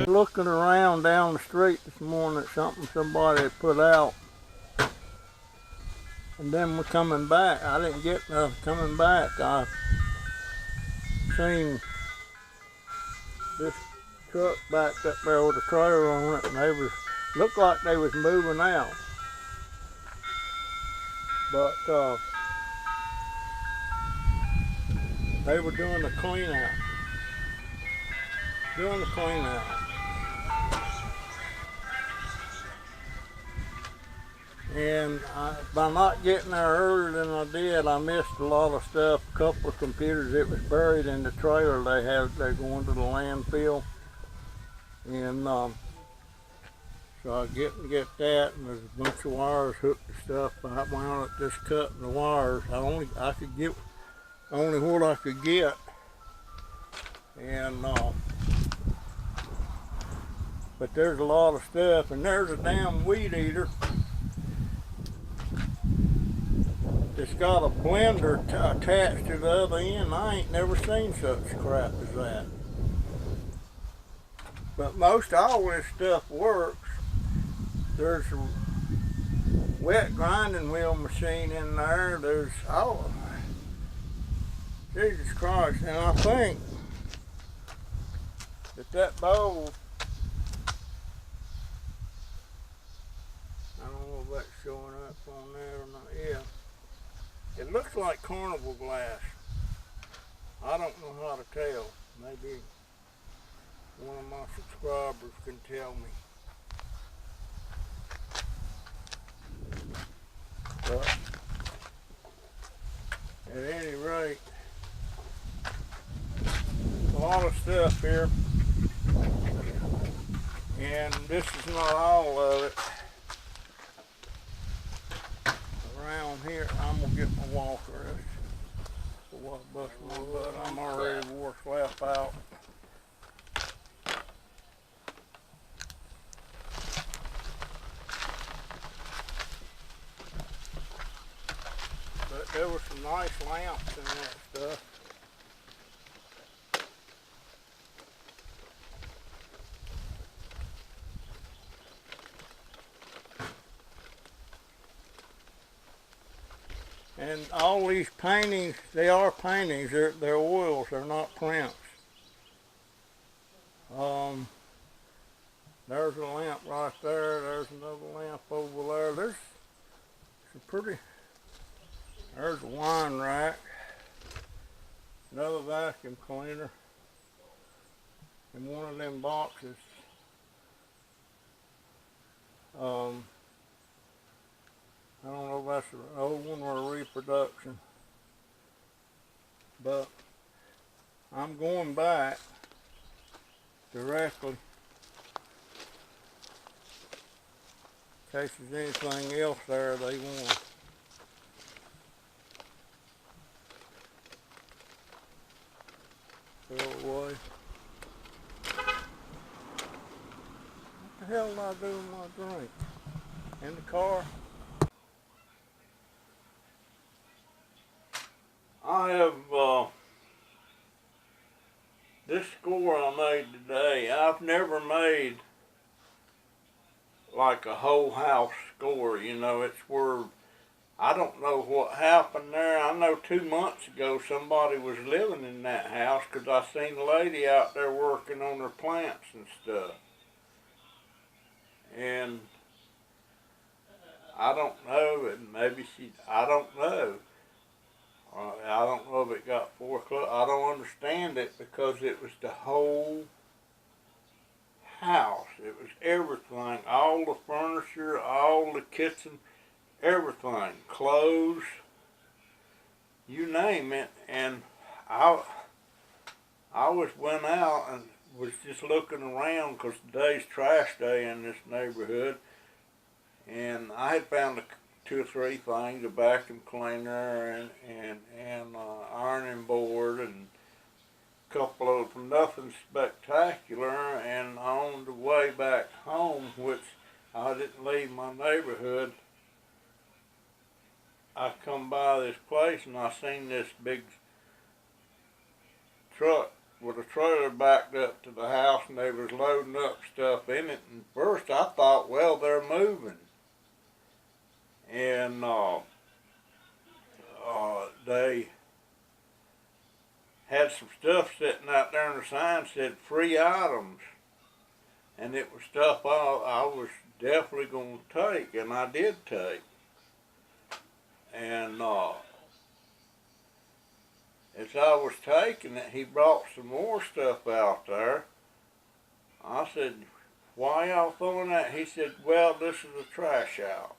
Looking around down the street this morning at something somebody had put out, and then we're coming back. I didn't get nothing coming back. I seen this truck backed up there with a trailer on it, and they looked like they was moving out, but they were doing the clean out. And by not getting there earlier than I did, I missed a lot of stuff. A couple of computers that was buried in the trailer they're going to the landfill. And so I get that, and there's a bunch of wires hooked to stuff. I wound up just cutting the wires. I could get only what I could get. And but there's a lot of stuff, and there's a damn weed eater. It's got a blender attached to the other end. I ain't never seen such crap as that. But most all this stuff works. There's a wet grinding wheel machine in there. There's Jesus Christ. And I think that bowl, I don't know if that's showing up on there or not. Yeah. It looks like carnival glass. I don't know how to tell. Maybe one of my subscribers can tell me. But at any rate, a lot of stuff here. And this is not all of it. Around here, I'm gonna get my walker. Before I bust my butt, I'm already wore slap out. But there were some nice lamps in that stuff. And all these paintings, they are paintings, they're oils, they're not prints. There's a lamp right there, there's another lamp over there. There's some pretty, there's a wine rack, another vacuum cleaner, and one of them boxes. I don't know if that's an old one or a reproduction, but I'm going back directly in case there's anything else there they want to throw away. What the hell did I do with my drink? In the car? I have, this score I made today, I've never made like a whole house score, you know. It's where, I don't know what happened there. I know 2 months ago somebody was living in that house because I seen a lady out there working on her plants and stuff. And I don't know, and maybe I don't know. I don't know if it got foreclosed. I don't understand it because it was the whole house. It was everything, all the furniture, all the kitchen, everything, clothes, you name it. And I went out and was just looking around because today's trash day in this neighborhood, and I had found 2 or 3 things: a vacuum cleaner and ironing board and couple of nothing spectacular, and on the way back home, which I didn't leave my neighborhood, I come by this place and I seen this big truck with a trailer backed up to the house, and they was loading up stuff in it. And first I thought, well, they're moving. And they had some stuff sitting out there, and the sign said free items. And it was stuff I was definitely going to take, and I did take. And as I was taking it, he brought some more stuff out there. I said, why y'all throwing that? He said, well, this is a trash out.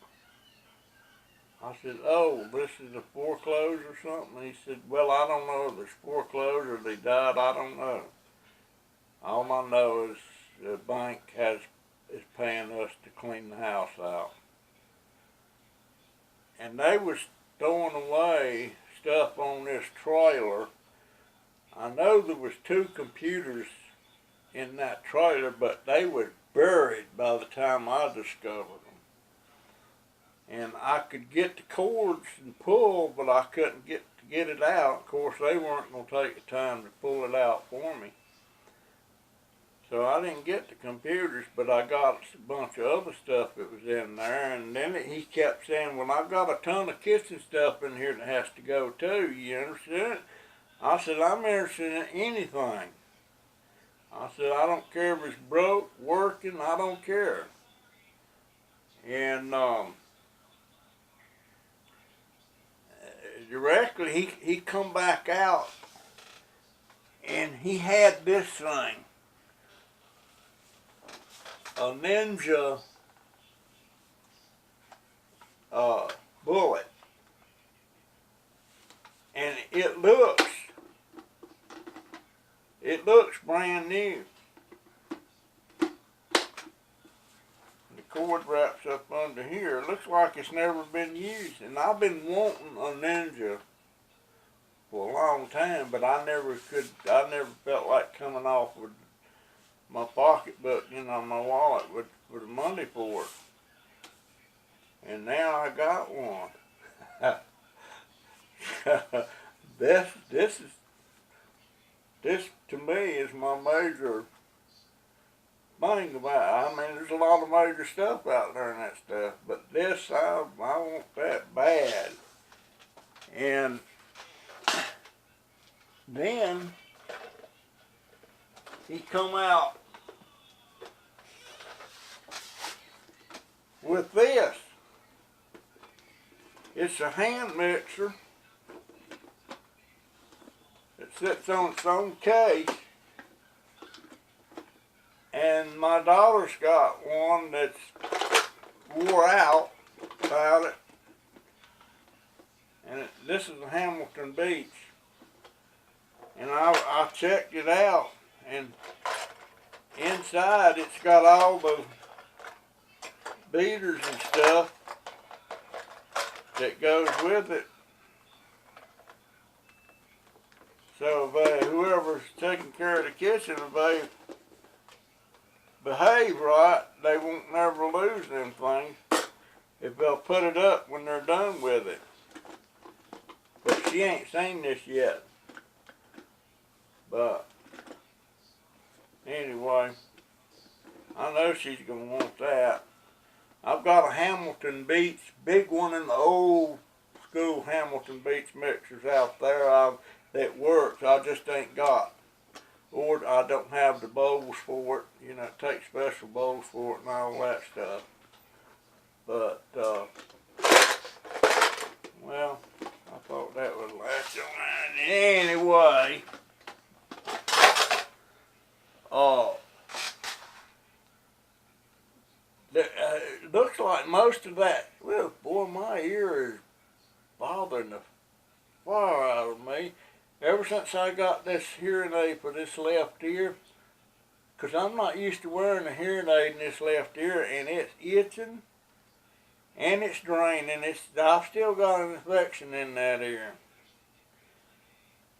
I said, oh, this is a foreclosure or something? He said, well, I don't know if it's foreclosure or they died, I don't know. All I know is the bank is paying us to clean the house out. And they was throwing away stuff on this trailer. I know there was 2 computers in that trailer, but they were buried by the time I discovered them. And I could get the cords and pull, but I couldn't get it out. Of course, they weren't going to take the time to pull it out for me. So I didn't get the computers, but I got a bunch of other stuff that was in there. And then he kept saying, well, I've got a ton of kitchen stuff in here that has to go too. You understand? I said, I'm interested in anything. I said, I don't care if it's broke, working, I don't care. And directly he come back out, and he had this thing, a Ninja bullet, and it looks brand new. The cord wraps up under here. It looks like it's never been used, and I've been wanting a Ninja for a long time, but I never felt like coming off with my pocketbook, my wallet with the money for it. And now I got one. This to me is my major thing about it. I mean, there's a lot of major stuff out there and that stuff, but this, I want that bad. And then he come out with this. It's a hand mixer. It sits on its own case. And my daughter's got one that's wore out about it. And this is a Hamilton Beach. And I checked it out, and inside it's got all the beaters and stuff that goes with it. So whoever's taking care of the kitchen, if they behave right, they won't never lose them things if they'll put it up when they're done with it. But she ain't seen this yet. But anyway, I know she's gonna want that. I've got a Hamilton Beach, big one in the old school Hamilton Beach mixers out there that works. I just ain't got, or I don't have the bowls for it. It takes special bowls for it and all that stuff. But well, I thought that would last your line. Anyway, it looks like most of that. Well, boy, my ear is bothering the fire out of me. Ever since I got this hearing aid for this left ear, because I'm not used to wearing a hearing aid in this left ear, and it's itching and it's draining. I've still got an infection in that ear.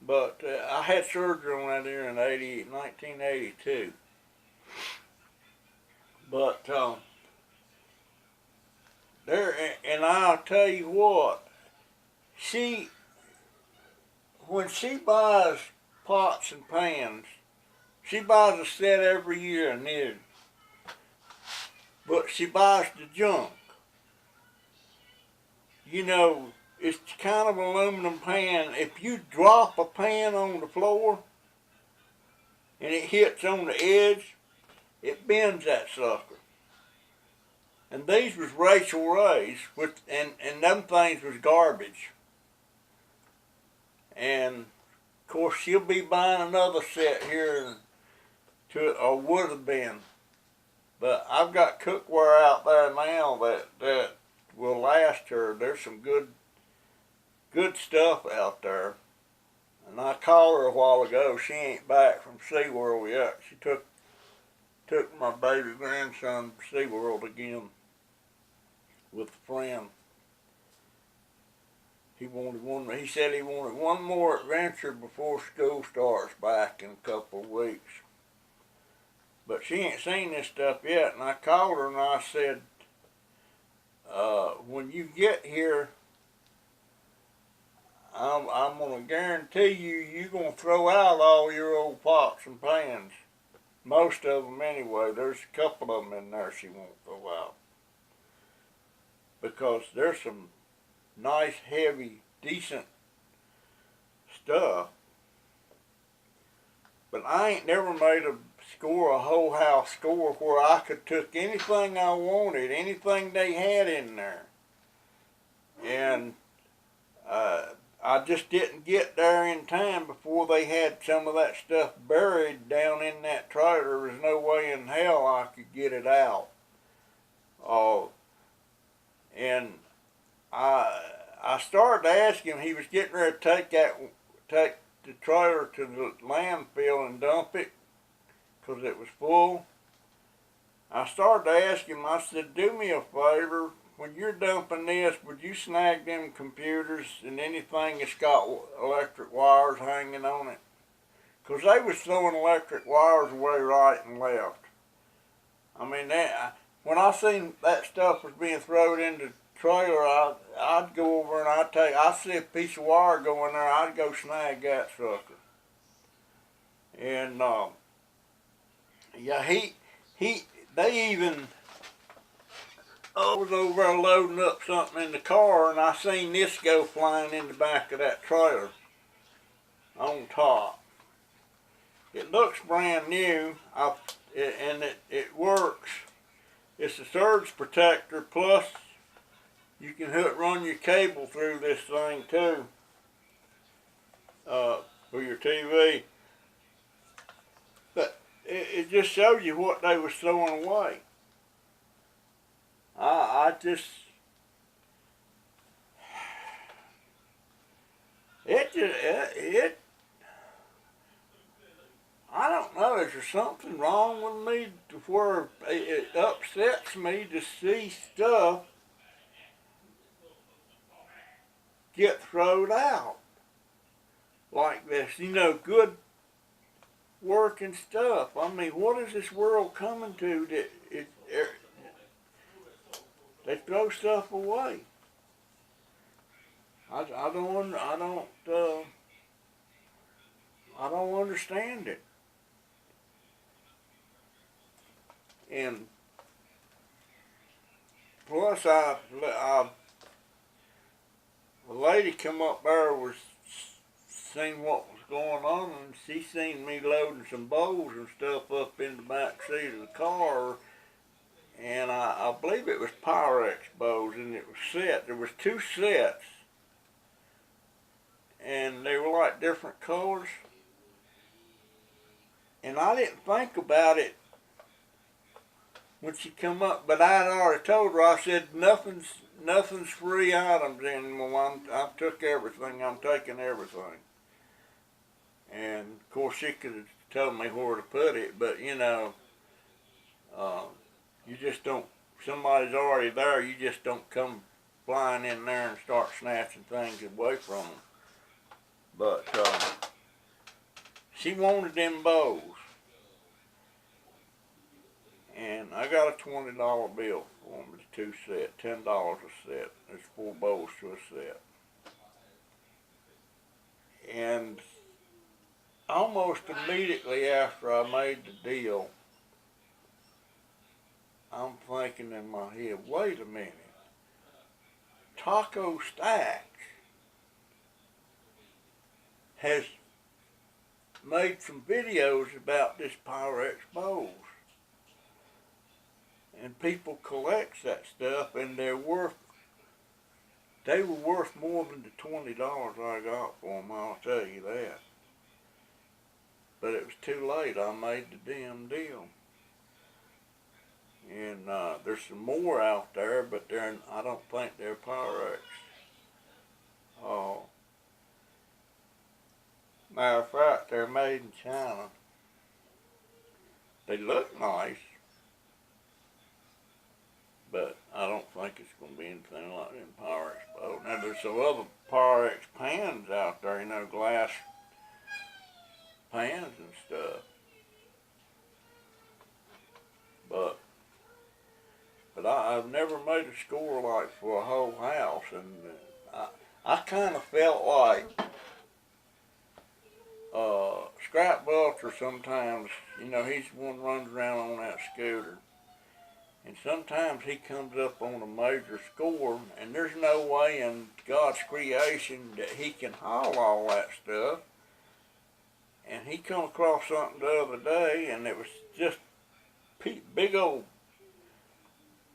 But I had surgery on that ear in 1982. But there, and I'll tell you what, she, when she buys pots and pans, she buys a set every year new, but she buys the junk. You know, it's kind of an aluminum pan. If you drop a pan on the floor and it hits on the edge, it bends that sucker. And these was Rachel Ray's, and them things was garbage. And of course she'll be buying another set here or would have been. But I've got cookware out there now that will last her. There's some good stuff out there. And I called her a while ago. She ain't back from SeaWorld yet. She took my baby grandson to SeaWorld again with a friend. He said he wanted one more adventure before school starts back in a couple of weeks. But she ain't seen this stuff yet, and I called her and I said, when you get here, I'm going to guarantee you're going to throw out all your old pots and pans. Most of them anyway. There's a couple of them in there she won't throw out. Because there's some nice, heavy, decent stuff. But I ain't never made a whole house score where I could took anything I wanted, anything they had in there. And I just didn't get there in time before they had some of that stuff buried down in that trailer. There was no way in hell I could get it out. And I started to ask him. He was getting ready to take the trailer to the landfill and dump it because it was full. I started to ask him. I said, "Do me a favor. When you're dumping this, would you snag them computers and anything that's got electric wires hanging on it?" Because they was throwing electric wires away right and left. I mean, when I seen that stuff was being thrown in the trailer, I'd go over and I'd see a piece of wire go in there, I'd go snag that sucker. And yeah, they even, I was over there loading up something in the car, and I seen this go flying in the back of that trailer on top. It looks brand new, and it works. It's a surge protector, plus you can run your cable through this thing too, for your TV. But it just shows you what they was throwing away. I don't know, is there something wrong with me to where it upsets me to see stuff get thrown out like this? You know, good working stuff. I mean, what is this world coming to that they throw stuff away? I don't understand it. And plus, a lady come up there was seen what was going on, and she seen me loading some bowls and stuff up in the back seat of the car. And I believe it was Pyrex bowls, and it was set. There was 2 sets, and they were like different colors. And I didn't think about it when she come up, but I had already told her. I said, nothing's free items anymore. I took everything. I'm taking everything. And of course she could have told me where to put it, but you know, you just don't. Somebody's already there. You just don't come flying in there and start snatching things away from them. But she wanted them bows. And I got a $20 bill for them, it's 2 sets, $10 a set. There's 4 bows to a set. And almost immediately after I made the deal, I'm thinking in my head, wait a minute, Taco Stacks has made some videos about this Pyrex bows. And people collect that stuff, and they were worth more than the $20 I got for them, I'll tell you that. But it was too late, I made the damn deal. And there's some more out there, but I don't think they're Pyrex. Matter of fact, they're made in China. They look nice, but I don't think it's going to be anything like them Pyrex bows. Now there's some other Pyrex pans out there, glass pans and stuff. But I've never made a score like for a whole house, and I kind of felt like Scrap Vulture sometimes, he's the one who runs around on that scooter. And sometimes he comes up on a major score, and there's no way in God's creation that he can haul all that stuff. And he come across something the other day, and it was just big old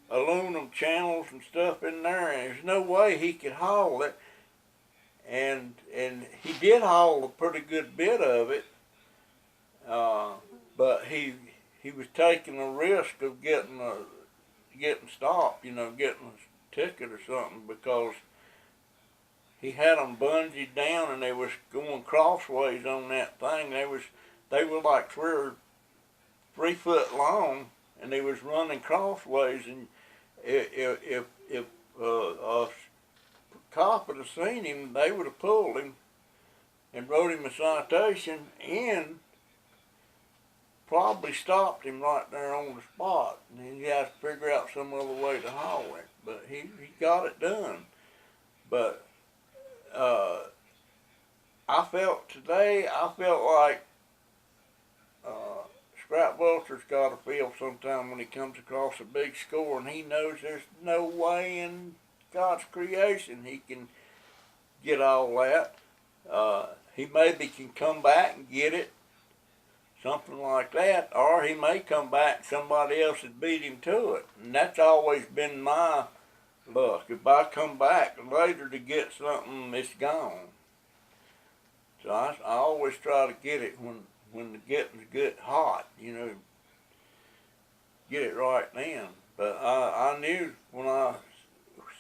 aluminum channels and stuff in there, and there's no way he could haul it. And he did haul a pretty good bit of it, but he was taking a risk of getting stopped, getting a ticket or something, because he had them bungeed down and they was going crossways on that thing. They were like 3 foot long, and they was running crossways, and if a cop would have seen him, they would have pulled him and wrote him a citation and probably stopped him right there on the spot. And he had to figure out some other way to haul it, but he got it done. But I felt like Scrap Vulture's got to feel sometime when he comes across a big score, and he knows there's no way in God's creation he can get all that. He maybe can come back and get it, something like that, or he may come back and somebody else has beat him to it. And that's always been my luck. If I come back later to get something, it's gone. So I always try to get it when the getting's good hot, get it right then. But I knew when I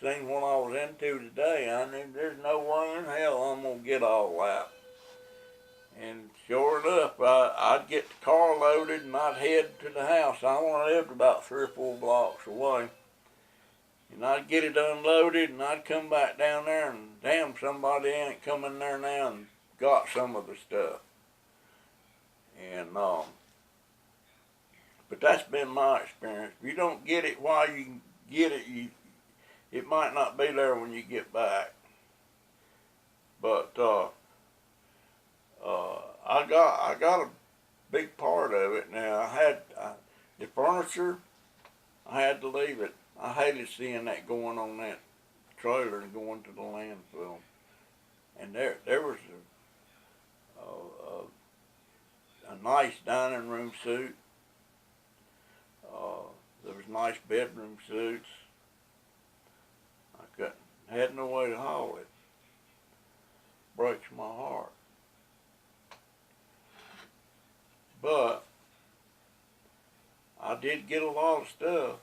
seen what I was into today, I knew there's no way in hell I'm going to get all that. And sure enough, I'd get the car loaded and I'd head to the house. I only lived about 3 or 4 blocks away. And I'd get it unloaded and I'd come back down there, and damn, somebody ain't coming there now and got some of the stuff. And but that's been my experience. If you don't get it while you can get it, it might not be there when you get back. But I got a big part of it now. The furniture, I had to leave it. I hated seeing that going on that trailer and going to the landfill. And there was a nice dining room suit. There was nice bedroom suits. Had no way to haul it. Breaks my heart. But I did get a lot of stuff,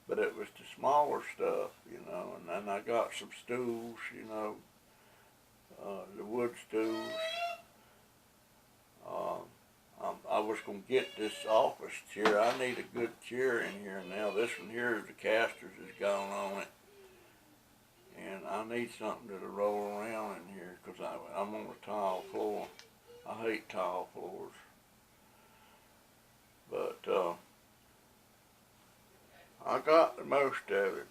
but it was the smaller stuff, and then I got some stools, the wood stools. I was going to get this office chair. I need a good chair in here now. This one here, the casters has gone on it. And I need something that'll roll around in here, because I'm on a tile floor. I hate tile floors. But I got the most of it.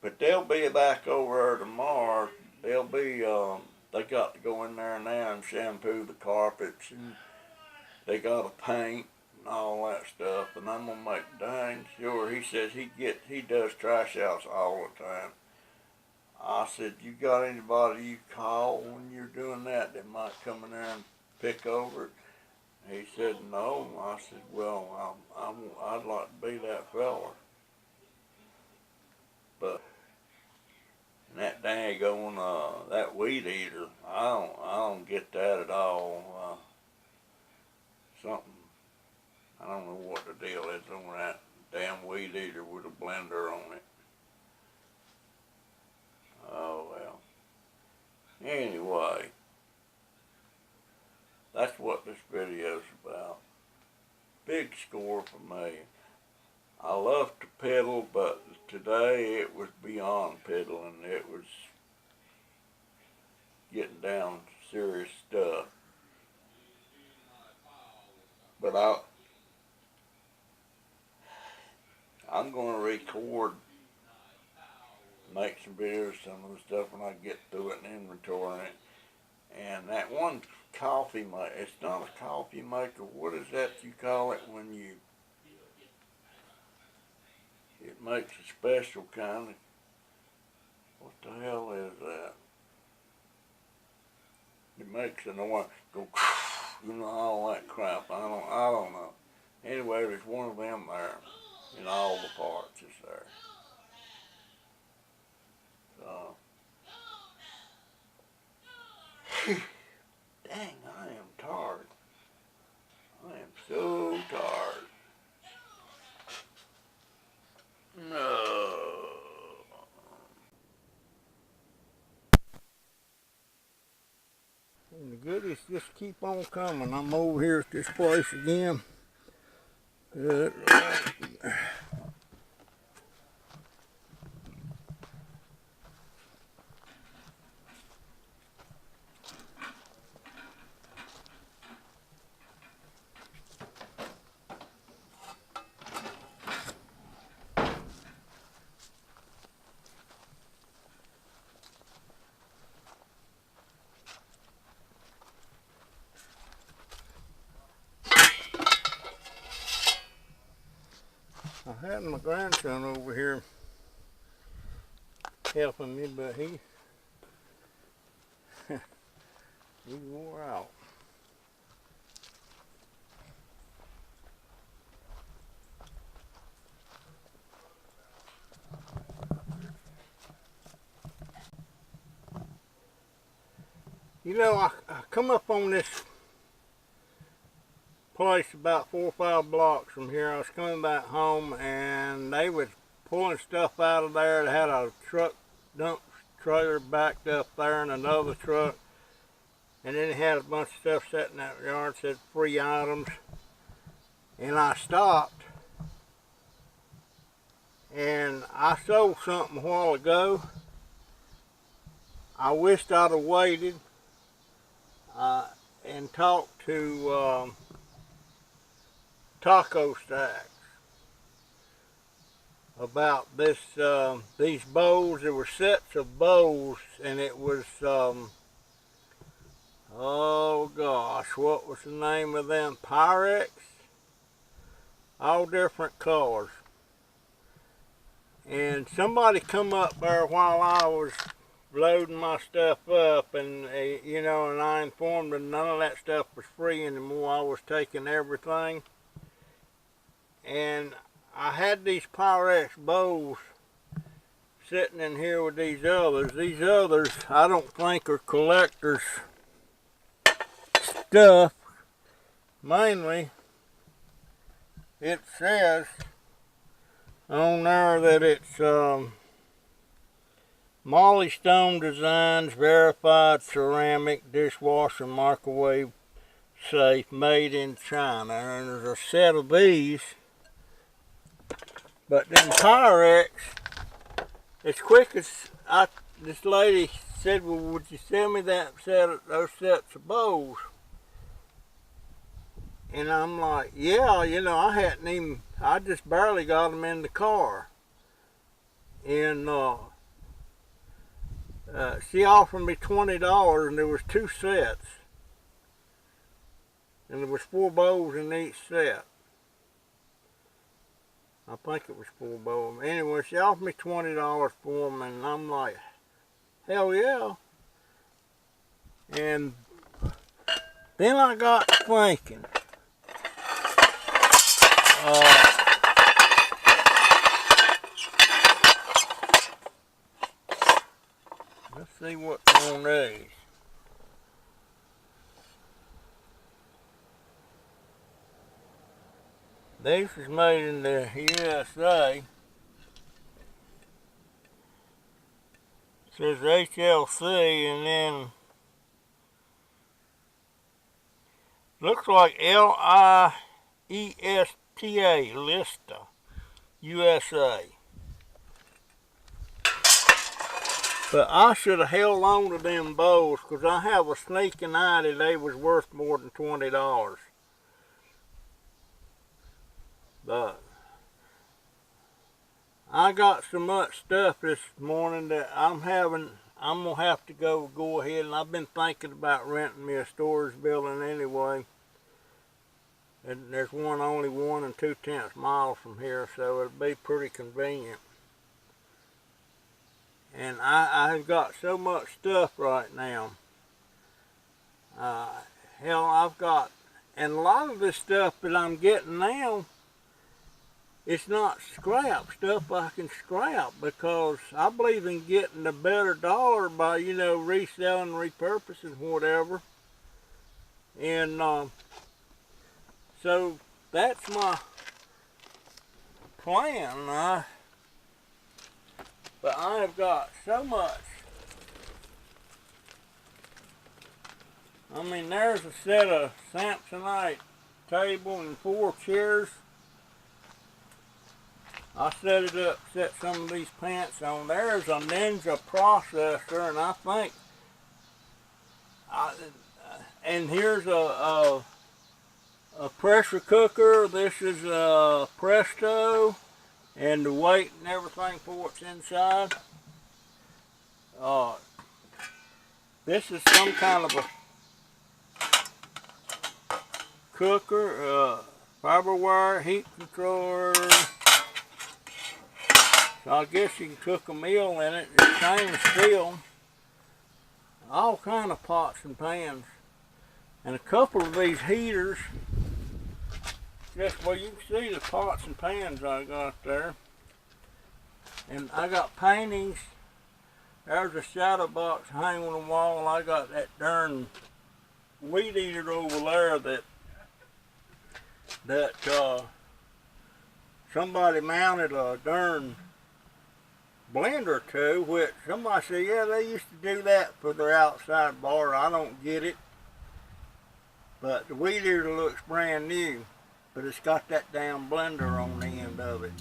But they'll be back over there tomorrow. They'll be, they got to go in there now and shampoo the carpets, and they got to paint and all that stuff. And I'm gonna make dang sure. He says he does trash outs all the time. I said, you got anybody you call when you're doing that might come in there and pick over it? He said, no. I said, well, I'd like to be that fella. But that daggone that weed eater, I don't get that at all. Something, I don't know what the deal is on that damn weed eater with a blender on it. Oh well. Anyway, that's what this video's about. Big score for me. I love to pedal, but today it was beyond pedaling. It was getting down to serious stuff. But I'm going to record, make some videos, some of the stuff when I get through it and inventory it. And that one coffee maker, it's not a coffee maker. What is that you call it when you, it makes a special kind of, what the hell is that? It makes a noise, go, you know, all that crap. I don't know. Anyway, there's one of them there, in all the parts is there. So, dang, I am tired. I am so tired. No. And the goodies just keep on coming. I'm over here at this place again. I had my grandson over here helping me, but he wore out. You know, I come up on this place about 4 or 5 blocks from here. I was coming back home and they was pulling stuff out of there. They had a truck dump trailer backed up there and another truck, and then it had a bunch of stuff sitting in that yard, said free items. And I stopped, and I sold something a while ago. I wished I'd have waited and talked to Taco Stacks about this, these bowls. There were sets of bowls, and it was, oh gosh, what was the name of them? Pyrex? All different colors. And somebody come up there while I was loading my stuff up, and you know, and I informed them none of that stuff was free anymore. I was taking everything. And I had these Pyrex bowls sitting in here with these others. These others I don't think are collectors stuff. Mainly it says on there that it's Molly Stone Designs Verified Ceramic Dishwasher Microwave Safe Made in China. And there's a set of these. But then Pyrex, as quick as this lady said, well, would you send me that set of, those sets of bowls? And I'm like, yeah, you know, I just barely got them in the car. And she offered me $20, and there was 2 sets. And there was 4 bows in each set. I think it was 4 bows. Anyway, she offered me $20 for them, and I'm like, hell yeah. And then I got thinking, let's see what's on these. This is made in the USA. It says HLC, and then looks like LIESTA, Lista, USA. But I should have held on to them bows, because I have a sneaking idea they was worth more than $20. But I got so much stuff this morning that I'm gonna have to go ahead, and I've been thinking about renting me a storage building anyway. And there's only 1 2/10 miles from here, so it'll be pretty convenient. And I've got so much stuff right now. Hell, and a lot of this stuff that I'm getting now, it's not scrap stuff I can scrap, because I believe in getting a better dollar by, you know, reselling, repurposing, whatever. And so that's my plan. But I've got so much. I mean, there's a set of Samsonite table and 4 chairs. I set it up, set some of these pants on. There's a Ninja processor, and I think, and here's a pressure cooker. This is a Presto, and the weight and everything for it's inside. This is some kind of a cooker, fiber wire, heat controller. So I guess you can cook a meal in it. It's stainless steel. All kind of pots and pans. And a couple of these heaters. Just, well, you can see the pots and pans I got there. And I got paintings. There's a shadow box hanging on the wall. I got that darn weed eater over there that somebody mounted a darn blender to, which somebody said, yeah, they used to do that for their outside bar. I don't get it. But the weed eater looks brand new, but it's got that damn blender on the end of it.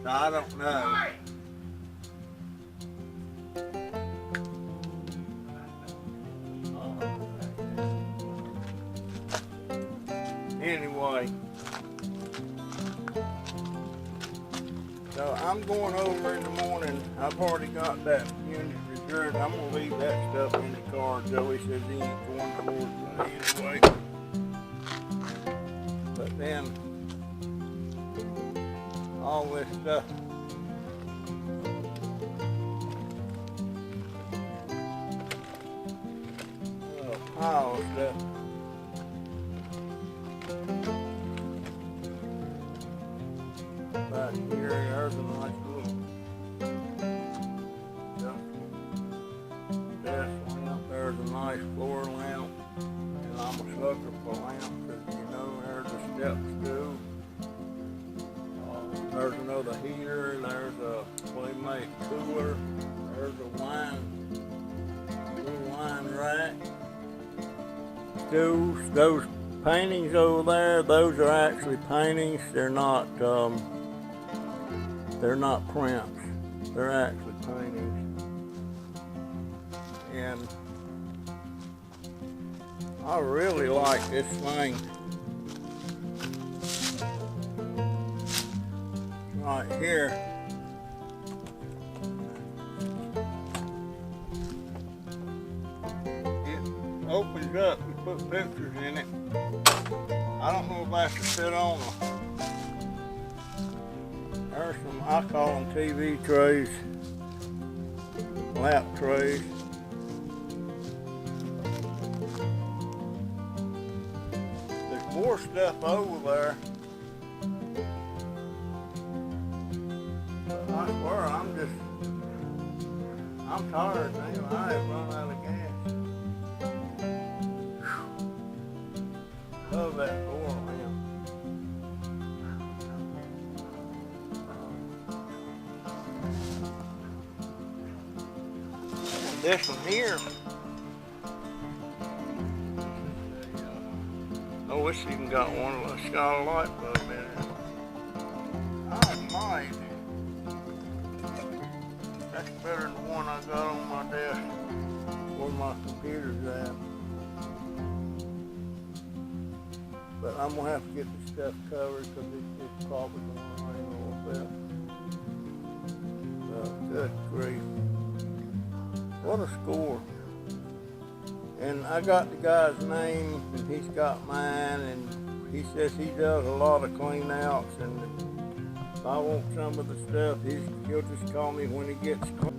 So I don't know. Anyway, so I'm going over in the morning. I've already got that unit reserved. I'm going to leave that stuff in the car. Joey says he ain't going towards it anyway. But then, all this stuff. A pile of stuff. Back here, there's a nice little desk lamp. There's a nice floor lamp. And I'm a sucker for lamps, because you know, there's a step stool. There's another heater. There's a Playmate cooler. There's a little wine rack. Those paintings over there, those are actually paintings. They're not prints. They're actually paintings. And I really like this thing. right here. It opens up, you put pictures in it. I don't know if I should sit on them. There's some, I call them TV trays, lap trays. There's more stuff over there. But I swear, I'm tired now. I have run out of gas. Love that floor lamp. And this one here. Oh, it's even got one of those got a light bulb in it. I might. That's better than the one I got on my desk where my computer's at. But I'm gonna have to get this stuff covered because it's probably gonna rain a little bit. Good grief. What a score. And I got the guy's name and he's got mine, and he says he does a lot of clean outs, and if I want some of the stuff, he'll just call me when he gets clean.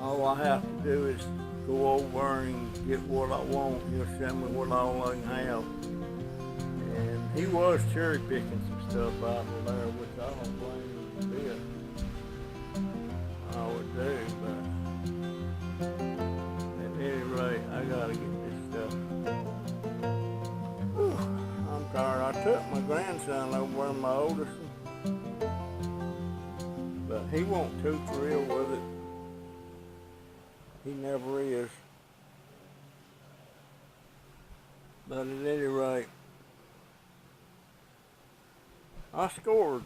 All I have to do is go over and get what I want. He'll send me what all I can have. And he was cherry picking some stuff out of there, which I don't blame him a bit. I would do, but at any rate, I gotta get this stuff. Whew, I'm tired. I took my grandson over there, my oldest one, but he won't too thrilled with it. He never is. But at any rate, I scored.